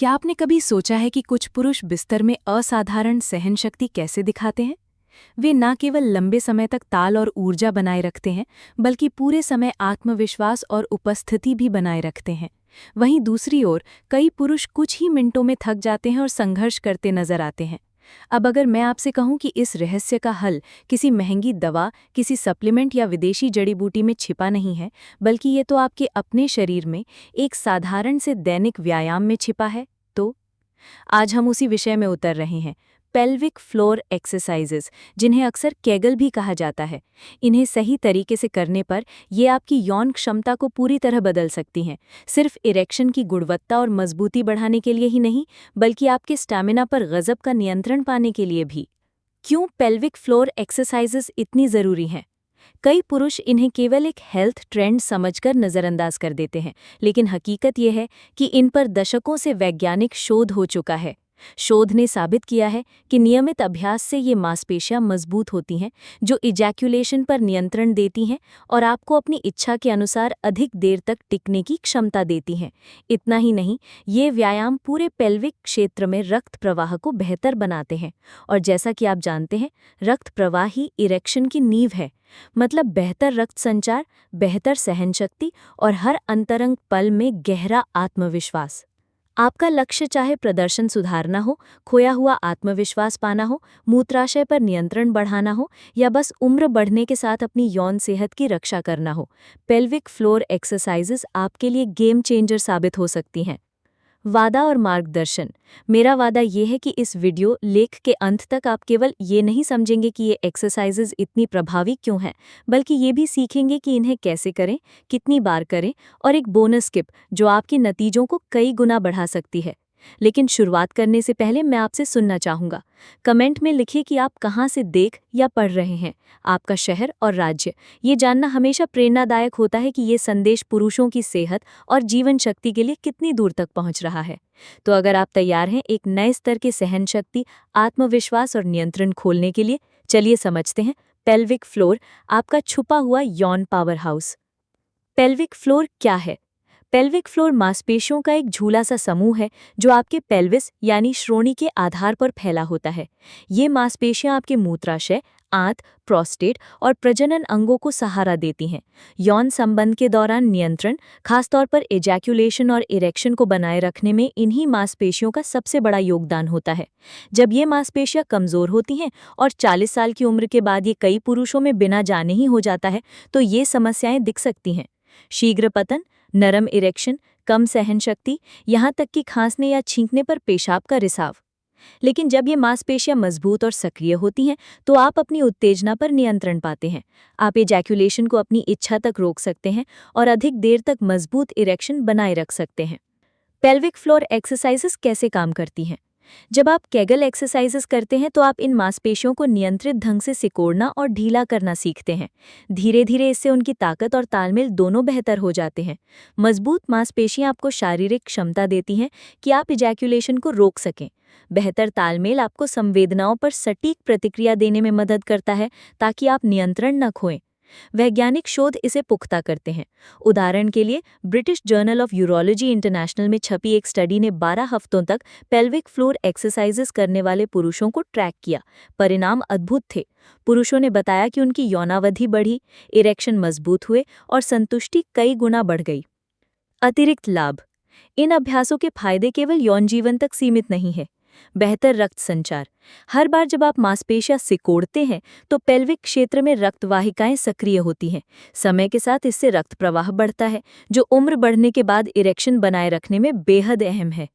क्या आपने कभी सोचा है कि कुछ पुरुष बिस्तर में असाधारण सहन शक्ति कैसे दिखाते हैं? वे न केवल लंबे समय तक ताल और ऊर्जा बनाए रखते हैं, बल्कि पूरे समय आत्मविश्वास और उपस्थिति भी बनाए रखते हैं। वहीं दूसरी ओर कई पुरुष कुछ ही मिनटों में थक जाते हैं और संघर्ष करते नजर आते हैं। अब अगर मैं आपसे कहूं कि इस रहस्य का हल किसी महंगी दवा, किसी सप्लीमेंट या विदेशी जड़ी बूटी में छिपा नहीं है, बल्कि ये तो आपके अपने शरीर में एक साधारण से दैनिक व्यायाम में छिपा है, तो आज हम उसी विषय में उतर रहे हैं। पेल्विक फ्लोर एक्सरसाइजेज, जिन्हें अक्सर केगल भी कहा जाता है। इन्हें सही तरीके से करने पर ये आपकी यौन क्षमता को पूरी तरह बदल सकती हैं। सिर्फ इरेक्शन की गुणवत्ता और मजबूती बढ़ाने के लिए ही नहीं, बल्कि आपके स्टैमिना पर गजब का नियंत्रण पाने के लिए भी। क्यों पेल्विक फ्लोर एक्सरसाइजेज इतनी ज़रूरी हैं? कई पुरुष इन्हें केवल एक हेल्थ ट्रेंड समझकर नज़रअंदाज कर देते हैं, लेकिन हकीकत यह है कि इन पर दशकों से वैज्ञानिक शोध हो चुका है। शोध ने साबित किया है कि नियमित अभ्यास से ये मांसपेशियां मजबूत होती हैं, जो इजैक्यूलेशन पर नियंत्रण देती हैं और आपको अपनी इच्छा के अनुसार अधिक देर तक टिकने की क्षमता देती हैं। इतना ही नहीं, ये व्यायाम पूरे पेल्विक क्षेत्र में रक्त प्रवाह को बेहतर बनाते हैं, और जैसा कि आप जानते हैं, रक्त प्रवाह ही इरेक्शन की नींव है। मतलब बेहतर रक्त संचार, बेहतर सहनशक्ति और हर अंतरंग पल में गहरा आत्मविश्वास। आपका लक्ष्य चाहे प्रदर्शन सुधारना हो, खोया हुआ आत्मविश्वास पाना हो, मूत्राशय पर नियंत्रण बढ़ाना हो, या बस उम्र बढ़ने के साथ अपनी यौन सेहत की रक्षा करना हो, पेल्विक फ्लोर एक्सरसाइजेस आपके लिए गेम चेंजर साबित हो सकती हैं। वादा और मार्गदर्शन। मेरा वादा ये है कि इस वीडियो लेख के अंत तक आप केवल ये नहीं समझेंगे कि ये एक्सरसाइजेज इतनी प्रभावी क्यों हैं, बल्कि ये भी सीखेंगे कि इन्हें कैसे करें, कितनी बार करें, और एक बोनस टिप जो आपके नतीजों को कई गुना बढ़ा सकती है। लेकिन शुरुआत करने से पहले मैं आपसे सुनना चाहूँगा। कमेंट में लिखिए कि आप कहाँ से देख या पढ़ रहे हैं, आपका शहर और राज्य। ये जानना हमेशा प्रेरणादायक होता है कि ये संदेश पुरुषों की सेहत और जीवन शक्ति के लिए कितनी दूर तक पहुंच रहा है। तो अगर आप तैयार हैं एक नए स्तर के सहन शक्ति, आत्मविश्वास और नियंत्रण खोलने के लिए, चलिए समझते हैं पेल्विक फ्लोर, आपका छुपा हुआ यौन पावर हाउस। पेल्विक फ्लोर क्या है? पेल्विक फ्लोर मांसपेशियों का एक झूला सा समूह है जो आपके पेल्विस यानी श्रोणि के आधार पर फैला होता है। ये मांसपेशियां आपके मूत्राशय, आंत, प्रोस्टेट और प्रजनन अंगों को सहारा देती हैं। यौन संबंध के दौरान नियंत्रण, खासतौर पर एजैक्यूलेशन और इरेक्शन को बनाए रखने में इन्हीं मांसपेशियों का सबसे बड़ा योगदान होता है। जब ये मांसपेशियां कमजोर होती हैं और 40 साल की उम्र के बाद ये कई पुरुषों में बिना जाने ही हो जाता है, तो ये समस्याएं दिख सकती हैं। शीघ्र पतन, नरम इरेक्शन, कम सहन शक्ति, यहाँ तक कि खांसने या छींकने पर पेशाब का रिसाव। लेकिन जब ये मांसपेशियां मजबूत और सक्रिय होती हैं, तो आप अपनी उत्तेजना पर नियंत्रण पाते हैं। आप एजैक्यूलेशन को अपनी इच्छा तक रोक सकते हैं और अधिक देर तक मजबूत इरेक्शन बनाए रख सकते हैं। पेल्विक फ्लोर एक्सरसाइजेस कैसे काम करती हैं? जब आप केगल एक्सरसाइजेस करते हैं तो आप इन मांसपेशियों को नियंत्रित ढंग से सिकोड़ना और ढीला करना सीखते हैं। धीरे धीरे इससे उनकी ताकत और तालमेल दोनों बेहतर हो जाते हैं। मजबूत मांसपेशियां आपको शारीरिक क्षमता देती हैं कि आप इजैक्यूलेशन को रोक सकें। बेहतर तालमेल आपको संवेदनाओं पर सटीक प्रतिक्रिया देने में मदद करता है, ताकि आप नियंत्रण न खोएं। वैज्ञानिक शोध इसे पुख्ता करते हैं। उदाहरण के लिए, British journal of urology international में छपी एक स्टडी ने 12 हफ्तों तक पेल्विक फ्लोर एक्सरसाइजेस करने वाले पुरुषों को ट्रैक किया। परिणाम अद्भुत थे। पुरुषों ने बताया कि उनकी यौनावधि बढ़ी, इरेक्शन मजबूत हुए और संतुष्टि कई गुना बढ़ गई। अतिरिक्त लाभ। इन अभ्यासों के फायदे केवल यौन जीवन तक सीमित नहीं है। बेहतर रक्त संचार। हर बार जब आप मांसपेशियां सिकोड़ते हैं तो पेल्विक क्षेत्र में रक्त वाहिकाएं सक्रिय होती हैं। समय के साथ इससे रक्त प्रवाह बढ़ता है, जो उम्र बढ़ने के बाद इरेक्शन बनाए रखने में बेहद अहम है।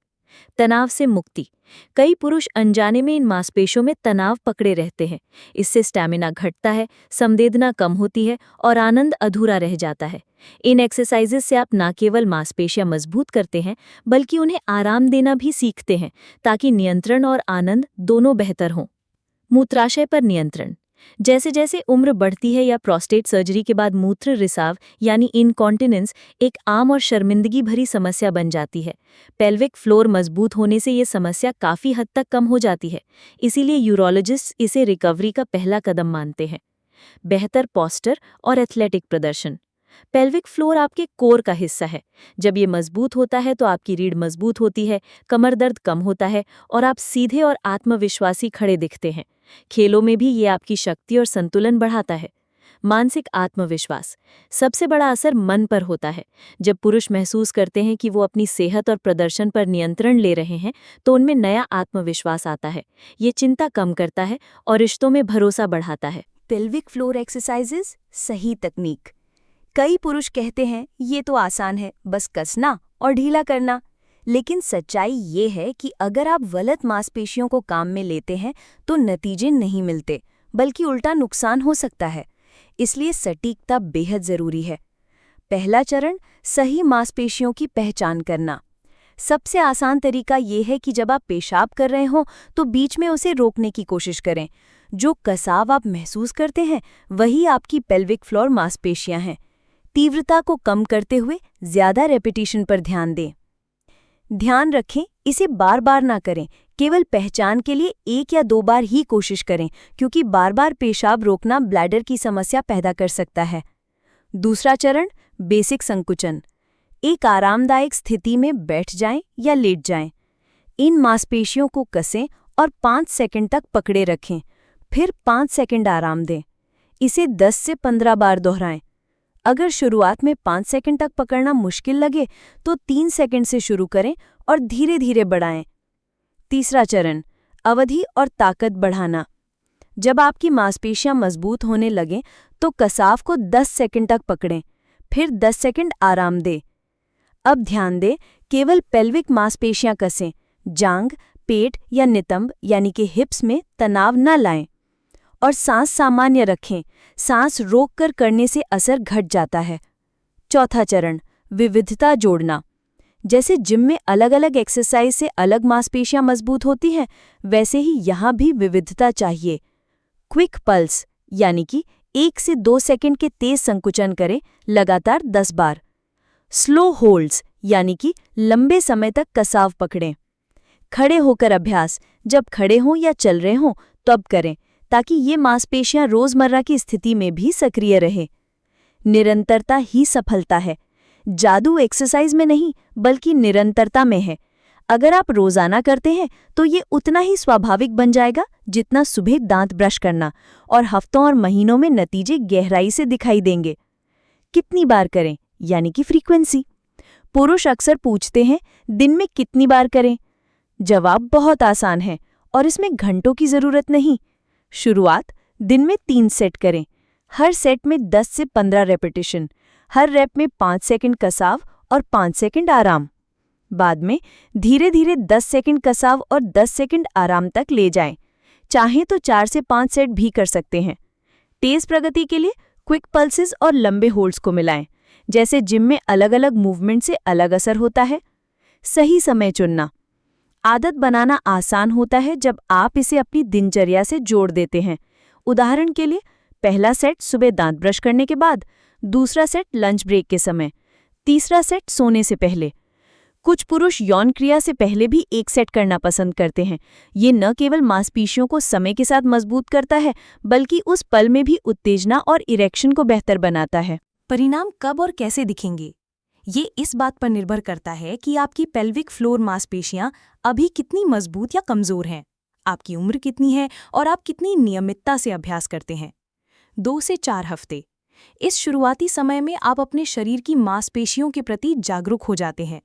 तनाव से मुक्ति। कई पुरुष अनजाने में इन मांसपेशियों में तनाव पकड़े रहते हैं। इससे स्टैमिना घटता है, संवेदना कम होती है और आनंद अधूरा रह जाता है। इन एक्सरसाइजेस से आप न केवल मांसपेशियां मजबूत करते हैं, बल्कि उन्हें आराम देना भी सीखते हैं, ताकि नियंत्रण और आनंद दोनों बेहतर हों। मूत्राशय पर नियंत्रण। जैसे जैसे उम्र बढ़ती है या प्रोस्टेट सर्जरी के बाद मूत्र रिसाव यानी इनकॉन्टिनेंस एक आम और शर्मिंदगी भरी समस्या बन जाती है। पेल्विक फ्लोर मजबूत होने से ये समस्या काफ़ी हद तक कम हो जाती है। इसीलिए यूरोलॉजिस्ट इसे रिकवरी का पहला कदम मानते हैं। बेहतर पोस्चर और एथलेटिक प्रदर्शन। पेल्विक फ्लोर आपके कोर का हिस्सा है। जब ये मजबूत होता है तो आपकी रीढ़ मजबूत होती है, कमर दर्द कम होता है और आप सीधे और आत्मविश्वासी खड़े दिखते हैं। खेलों में भी ये आपकी शक्ति और संतुलन बढ़ाता है। मानसिक आत्मविश्वास। सबसे बड़ा असर मन पर होता है। जब पुरुष महसूस करते हैं कि वो अपनी सेहत और प्रदर्शन पर नियंत्रण ले रहे हैं, तो उनमें नया आत्मविश्वास आता है। ये चिंता कम करता है और रिश्तों में भरोसा बढ़ाता है। पेल्विक फ्लोर एक्सरसाइजेस, सही तकनीक। कई पुरुष कहते हैं ये तो आसान है, बस कसना और ढीला करना। लेकिन सच्चाई ये है कि अगर आप गलत मांसपेशियों को काम में लेते हैं तो नतीजे नहीं मिलते, बल्कि उल्टा नुकसान हो सकता है। इसलिए सटीकता बेहद जरूरी है। पहला चरण, सही मांसपेशियों की पहचान करना। सबसे आसान तरीका ये है कि जब आप पेशाब कर रहे हों तो बीच में उसे रोकने की कोशिश करें। जो कसाव आप महसूस करते हैं वही आपकी पेल्विक फ्लोर मांसपेशियां हैं। तीव्रता को कम करते हुए ज्यादा रेपिटेशन पर ध्यान दें। ध्यान रखें, इसे बार बार ना करें, केवल पहचान के लिए 1 या 2 बार ही कोशिश करें, क्योंकि बार बार पेशाब रोकना ब्लैडर की समस्या पैदा कर सकता है। दूसरा चरण, बेसिक संकुचन। एक आरामदायक स्थिति में बैठ जाएं या लेट जाएं। इन मांसपेशियों को कसें और 5 सेकंड तक पकड़े रखें, फिर 5 सेकंड आराम दें। इसे 10 से 15 बार दोहराएं। अगर शुरुआत में 5 सेकंड तक पकड़ना मुश्किल लगे तो 3 सेकंड से शुरू करें और धीरे धीरे बढ़ाएं। तीसरा चरण, अवधि और ताकत बढ़ाना। जब आपकी मांसपेशियां मजबूत होने लगें तो कसाव को 10 सेकंड तक पकड़ें, फिर 10 सेकंड आराम दें। अब ध्यान दें, केवल पेल्विक मांसपेशियां कसें, जांघ, पेट या नितंब यानी कि हिप्स में तनाव न लाएं। और सांस सामान्य रखें, सांस रोककर करने से असर घट जाता है। चौथा चरण, विविधता जोड़ना। जैसे जिम में अलग अलग एक्सरसाइज से अलग मांसपेशियां मजबूत होती हैं, वैसे ही यहाँ भी विविधता चाहिए। क्विक पल्स यानी कि 1 से 2 सेकंड के तेज संकुचन करें, लगातार 10 बार। स्लो होल्ड्स यानी कि लंबे समय तक कसाव पकड़ें। खड़े होकर अभ्यास, जब खड़े हों या चल रहे हों तब करें, ताकि ये मांसपेशियां रोजमर्रा की स्थिति में भी सक्रिय रहें। निरंतरता ही सफलता है। जादू एक्सरसाइज में नहीं, बल्कि निरंतरता में है। अगर आप रोजाना करते हैं तो ये उतना ही स्वाभाविक बन जाएगा जितना सुबह दांत ब्रश करना, और हफ्तों और महीनों में नतीजे गहराई से दिखाई देंगे। कितनी बार करें यानी कि फ्रीक्वेंसी। पुरुष अक्सर पूछते हैं दिन में कितनी बार करें। जवाब बहुत आसान है और इसमें घंटों की जरूरत नहीं। शुरुआत, दिन में 3 सेट करें, हर सेट में 10 से 15 रेपिटेशन, हर रेप में 5 सेकंड कसाव और 5 सेकंड आराम। बाद में धीरे धीरे 10 सेकंड कसाव और 10 सेकंड आराम तक ले जाएं। चाहें तो 4 से 5 सेट भी कर सकते हैं। तेज प्रगति के लिए क्विक पल्सेस और लंबे होल्ड्स को मिलाएं। जैसे जिम में अलग अलग मूवमेंट से अलग असर होता है। सही समय चुनना। आदत बनाना आसान होता है जब आप इसे अपनी दिनचर्या से जोड़ देते हैं। उदाहरण के लिए, पहला सेट सुबह दांत ब्रश करने के बाद, दूसरा सेट लंच ब्रेक के समय, तीसरा सेट सोने से पहले। कुछ पुरुष यौन क्रिया से पहले भी 1 सेट करना पसंद करते हैं। ये न केवल मांसपेशियों को समय के साथ मजबूत करता है, बल्कि उस पल में भी उत्तेजना और इरेक्शन को बेहतर बनाता है। परिणाम कब और कैसे दिखेंगे, ये इस बात पर निर्भर करता है कि आपकी पेल्विक फ्लोर मांसपेशियां अभी कितनी मजबूत या कमजोर हैं, आपकी उम्र कितनी है और आप कितनी नियमितता से अभ्यास करते हैं। 2 से 4 हफ्ते। इस शुरुआती समय में आप अपने शरीर की मांसपेशियों के प्रति जागरूक हो जाते हैं।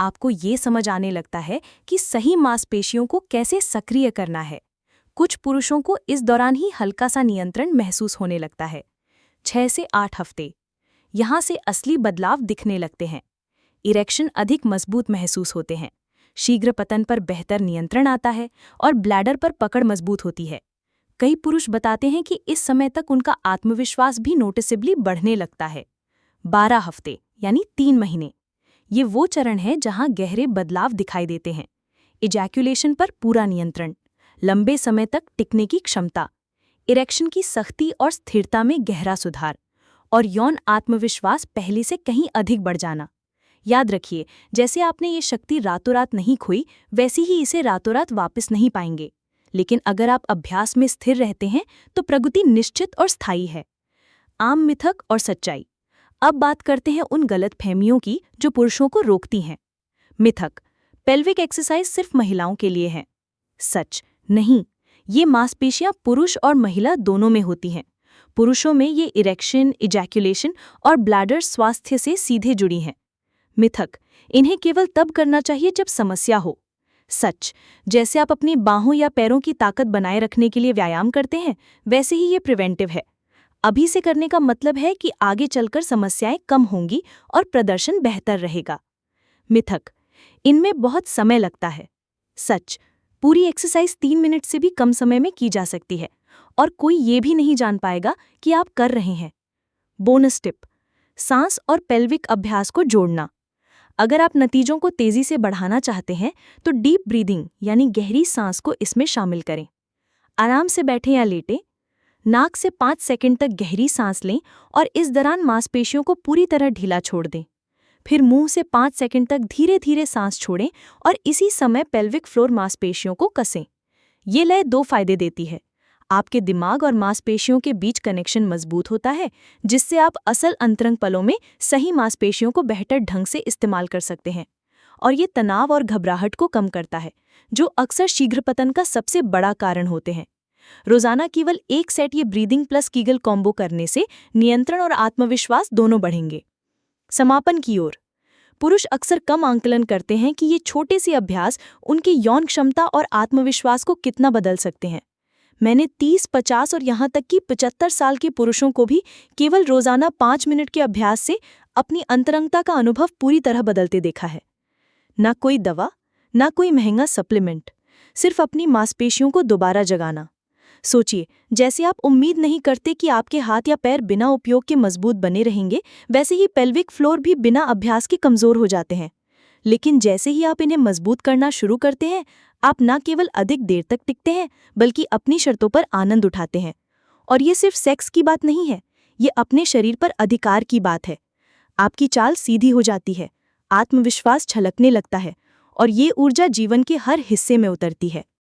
आपको ये समझ आने लगता है कि सही मांसपेशियों को कैसे सक्रिय करना है। कुछ पुरुषों को इस दौरान ही हल्का सा नियंत्रण महसूस होने लगता है। 6 से 8 हफ्ते। यहाँ से असली बदलाव दिखने लगते हैं। इरेक्शन अधिक मजबूत महसूस होते हैं, शीघ्र पतन पर बेहतर नियंत्रण आता है और ब्लैडर पर पकड़ मजबूत होती है। कई पुरुष बताते हैं कि इस समय तक उनका आत्मविश्वास भी नोटिसेबली बढ़ने लगता है। 12 हफ्ते यानी 3 महीने। ये वो चरण है जहां गहरे बदलाव दिखाई देते हैं। इजैक्यूलेशन पर पूरा नियंत्रण, लंबे समय तक टिकने की क्षमता, इरेक्शन की सख्ती और स्थिरता में गहरा सुधार, और यौन आत्मविश्वास पहले से कहीं अधिक बढ़ जाना। याद रखिए, जैसे आपने ये शक्ति रातों रात नहीं खोई, वैसी ही इसे रातों रात वापस नहीं पाएंगे। लेकिन अगर आप अभ्यास में स्थिर रहते हैं तो प्रगति निश्चित और स्थायी है। आम मिथक और सच्चाई। अब बात करते हैं उन गलतफहमियों की जो पुरुषों को रोकती हैं। मिथक: पेल्विक एक्सरसाइज सिर्फ महिलाओं के लिए है। सच नहीं, ये मांसपेशियां पुरुष और महिला दोनों में होती हैं। पुरुषों में ये इरेक्शन, इजैक्यूलेशन और ब्लैडर स्वास्थ्य से सीधे जुड़ी हैं। मिथक: इन्हें केवल तब करना चाहिए जब समस्या हो। सच, जैसे आप अपनी बाहों या पैरों की ताकत बनाए रखने के लिए व्यायाम करते हैं, वैसे ही ये प्रिवेंटिव है। अभी से करने का मतलब है कि आगे चलकर समस्याएं कम होंगी और प्रदर्शन बेहतर रहेगा। मिथक: इनमें बहुत समय लगता है। सच, पूरी एक्सरसाइज 3 मिनट से भी कम समय में की जा सकती है और कोई ये भी नहीं जान पाएगा कि आप कर रहे हैं। बोनस टिप: सांस और पेल्विक अभ्यास को जोड़ना। अगर आप नतीजों को तेजी से बढ़ाना चाहते हैं तो डीप ब्रीदिंग यानी गहरी सांस को इसमें शामिल करें। आराम से बैठें या लेटें। नाक से 5 सेकंड तक गहरी सांस लें और इस दौरान मांसपेशियों को पूरी तरह ढीला छोड़ दें। फिर मुंह से 5 सेकंड तक धीरे धीरे सांस छोड़ें और इसी समय पेल्विक फ्लोर मांसपेशियों को कसें। ये लय 2 फायदे देती है। आपके दिमाग और मांसपेशियों के बीच कनेक्शन मजबूत होता है, जिससे आप असल अंतरंग पलों में सही मांसपेशियों को बेहतर ढंग से इस्तेमाल कर सकते हैं। और ये तनाव और घबराहट को कम करता है, जो अक्सर शीघ्र पतन का सबसे बड़ा कारण होते हैं। रोजाना केवल 1 सेट ये ब्रीदिंग प्लस कीगल कॉम्बो करने से नियंत्रण और आत्मविश्वास दोनों बढ़ेंगे। समापन की ओर, पुरुष अक्सर कम आंकलन करते हैं कि ये छोटे से अभ्यास उनकी यौन क्षमता और आत्मविश्वास को कितना बदल सकते हैं। मैंने 30, 50 और यहाँ तक कि 75 साल के पुरुषों को भी केवल रोजाना 5 मिनट के अभ्यास से अपनी अंतरंगता का अनुभव पूरी तरह बदलते देखा है। ना कोई दवा, ना कोई महंगा सप्लीमेंट, सिर्फ अपनी मांसपेशियों को दोबारा जगाना। सोचिए, जैसे आप उम्मीद नहीं करते कि आपके हाथ या पैर बिना उपयोग के मजबूत बने रहेंगे, वैसे ही पेल्विक फ्लोर भी बिना अभ्यास के कमजोर हो जाते हैं। लेकिन जैसे ही आप इन्हें मजबूत करना शुरू करते हैं, आप न केवल अधिक देर तक टिकते हैं, बल्कि अपनी शर्तों पर आनंद उठाते हैं। और ये सिर्फ सेक्स की बात नहीं है, ये अपने शरीर पर अधिकार की बात है। आपकी चाल सीधी हो जाती है, आत्मविश्वास छलकने लगता है और ये ऊर्जा जीवन के हर हिस्से में उतरती है।